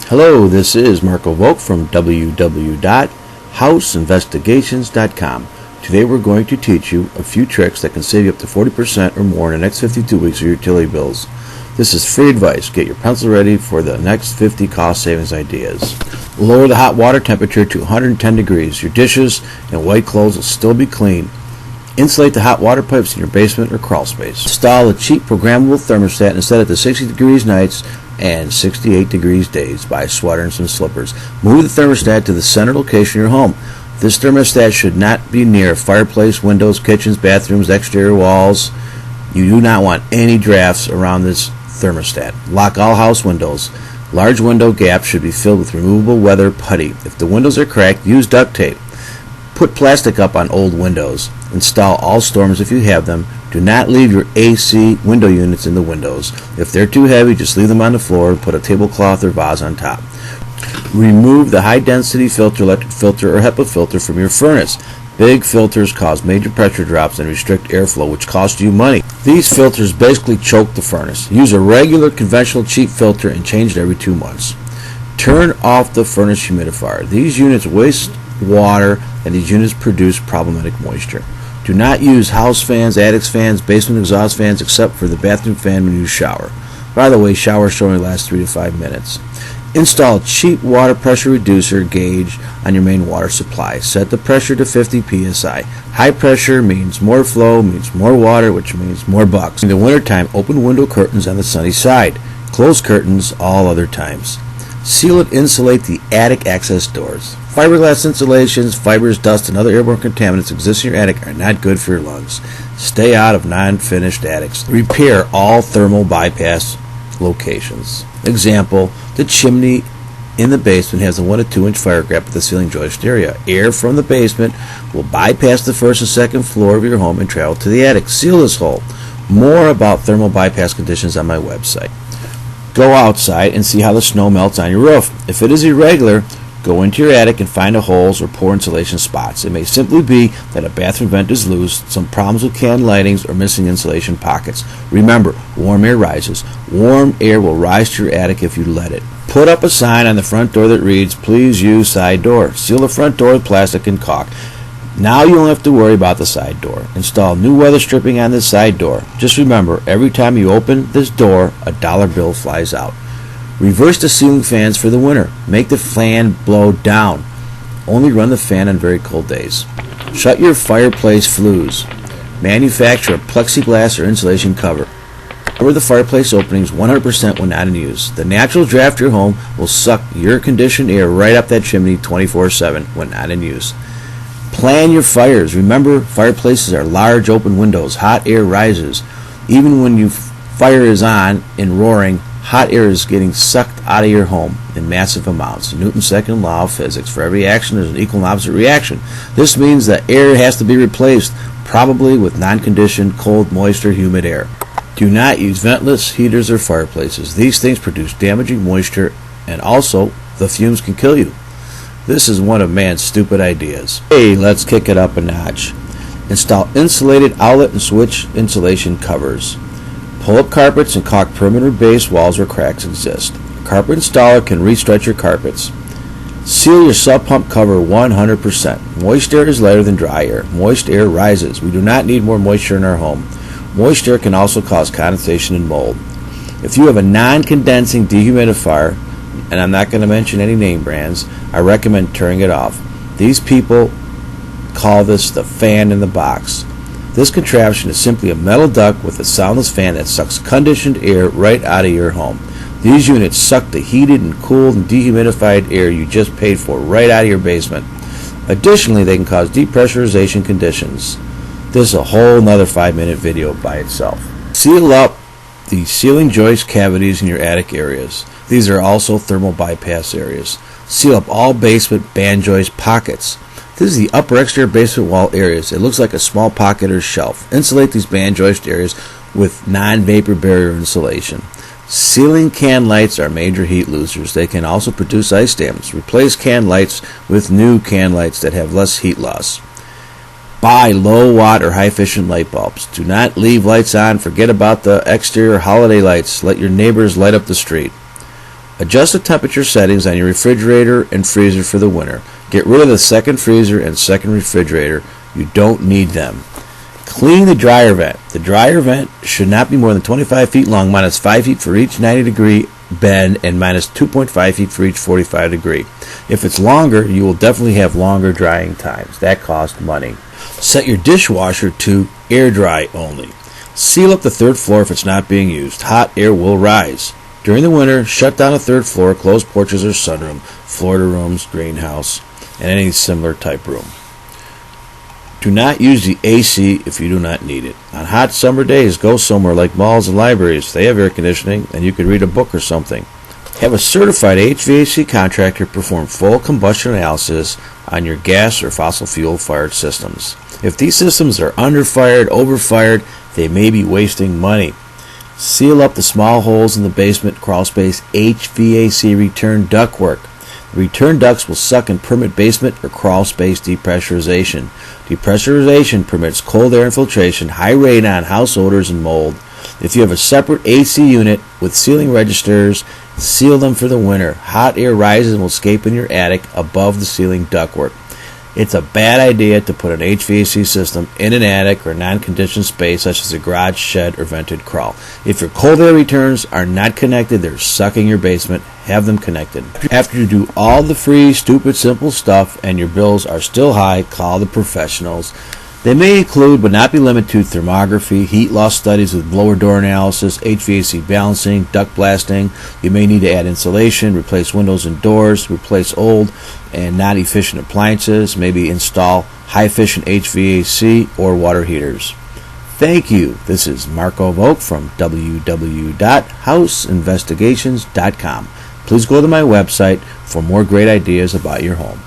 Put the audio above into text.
Hello, this is Marko Volk from www.houseinvestigations.com. Today we're going to teach you a few tricks that can save you up to 40% or more in the next 52 weeks of your utility bills. This is free advice. Get your pencil ready for the next 50 cost savings ideas. Lower the hot water temperature to 110 degrees. Your dishes and white clothes will still be clean. Insulate the hot water pipes in your basement or crawl space. Install a cheap programmable thermostat and set it to 60 degrees nights and 68 degrees days. Buy a sweater and some slippers. Move the thermostat to the center location of your home. This thermostat should not be near a fireplace, windows, kitchens, bathrooms, exterior walls. You do not want any drafts around this thermostat. Lock all house windows. Large window gaps should be filled with removable weather putty. If the windows are cracked, use duct tape. Put plastic up on old windows. Install all storms if you have them. Do not leave your AC window units in the windows. If they're too heavy, just leave them on the floor and put a tablecloth or vase on top. Remove the high-density filter, electric filter, or HEPA filter from your furnace. Big filters cause major pressure drops and restrict airflow, which costs you money. These filters basically choke the furnace. Use a regular, conventional, cheap filter and change it every 2 months. Turn off the furnace humidifier. These units waste water, and these units produce problematic moisture. Do not use house fans, attic fans, basement exhaust fans, except for the bathroom fan when you shower. By the way, showers should only last 3 to 5 minutes. Install a cheap water pressure reducer gauge on your main water supply. Set the pressure to 50 psi. High pressure means more flow, means more water, which means more bucks. In the wintertime, open window curtains on the sunny side. Close curtains all other times. Seal and insulate the attic access doors. Fiberglass insulations, fibers, dust, and other airborne contaminants exist in your attic are not good for your lungs. Stay out of non-finished attics. Repair all thermal bypass locations. Example, the chimney in the basement has a 1 to 2 inch fire gap at the ceiling joist area. Air from the basement will bypass the first and second floor of your home and travel to the attic. Seal this hole. More about thermal bypass conditions on my website. Go outside and see how the snow melts on your roof. If it is irregular, go into your attic and find the holes or poor insulation spots. It may simply be that a bathroom vent is loose, some problems with can lightings, or missing insulation pockets. Remember, warm air rises. Warm air will rise to your attic if you let it. Put up a sign on the front door that reads, "Please use side door." Seal the front door with plastic and caulk. Now you don't have to worry about the side door. Install new weather stripping on this side door. Just remember, every time you open this door, a dollar bill flies out. Reverse the ceiling fans for the winter. Make the fan blow down. Only run the fan on very cold days. Shut your fireplace flues. Manufacture a plexiglass or insulation cover. Cover the fireplace openings 100% when not in use. The natural draft of your home will suck your conditioned air right up that chimney 24/7 when not in use. Plan your fires. Remember, fireplaces are large open windows. Hot air rises. Even when your fire is on and roaring, hot air is getting sucked out of your home in massive amounts. Newton's second law of physics. For every action, there's an equal and opposite reaction. This means that air has to be replaced, probably with non-conditioned, cold, moist, or humid air. Do not use ventless heaters or fireplaces. These things produce damaging moisture, and also the fumes can kill you. This is one of man's stupid ideas. Hey, let's kick it up a notch. Install insulated outlet and switch insulation covers. Pull up carpets and caulk perimeter base walls where cracks exist. A carpet installer can re-stretch your carpets. Seal your sub pump cover 100%. Moist air is lighter than dry air. Moist air rises. We do not need more moisture in our home. Moist air can also cause condensation and mold. If you have a non-condensing dehumidifier, and I'm not going to mention any name brands, I recommend turning it off. These people call this the fan in the box. This contraption is simply a metal duct with a soundless fan that sucks conditioned air right out of your home. These units suck the heated and cooled and dehumidified air you just paid for right out of your basement. Additionally, they can cause depressurization conditions. This is a whole nother 5-minute video by itself. Seal up the ceiling joist cavities in your attic areas. These are also thermal bypass areas. Seal up all basement band joist pockets. This is the upper exterior basement wall areas. It looks like a small pocket or shelf. Insulate these band joist areas with non-vapor barrier insulation. Ceiling can lights are major heat losers. They can also produce ice dams. Replace can lights with new can lights that have less heat loss. Buy low watt or high efficient light bulbs. Do not leave lights on. Forget about the exterior holiday lights. Let your neighbors light up the street. Adjust the temperature settings on your refrigerator and freezer for the winter. Get rid of the second freezer and second refrigerator. You don't need them. Clean the dryer vent. The dryer vent should not be more than 25 feet long, minus 5 feet for each 90-degree bend, and minus 2.5 feet for each 45-degree. If it's longer, you will definitely have longer drying times. That costs money. Set your dishwasher to air dry only. Seal up the third floor if it's not being used. Hot air will rise. During the winter, shut down the third floor, close porches or sunroom, Florida rooms, greenhouse, and any similar type room. Do not use the AC if you do not need it. On hot summer days, go somewhere like malls and libraries. They have air conditioning, and you could read a book or something. Have a certified HVAC contractor perform full combustion analysis on your gas or fossil fuel fired systems. If these systems are underfired, overfired, they may be wasting money. Seal up the small holes in the basement crawl space HVAC return ductwork. The return ducts will suck and permit basement or crawl space depressurization. Depressurization permits cold air infiltration, high radon, house odors, and mold. If you have a separate AC unit with sealing registers, seal them for the winter. Hot air rises and will escape in your attic above the ceiling ductwork. It's a bad idea to put an HVAC system in an attic or non-conditioned space such as a garage, shed, or vented crawl. If your cold air returns are not connected, they're sucking your basement. Have them connected. After you do all the free, stupid, simple stuff and your bills are still high, call the professionals. They may include, but not be limited to, thermography, heat loss studies with blower door analysis, HVAC balancing, duct blasting. You may need to add insulation, replace windows and doors, replace old and not efficient appliances, maybe install high efficient HVAC or water heaters. Thank you. This is Marko Vogt from www.houseinvestigations.com. Please go to my website for more great ideas about your home.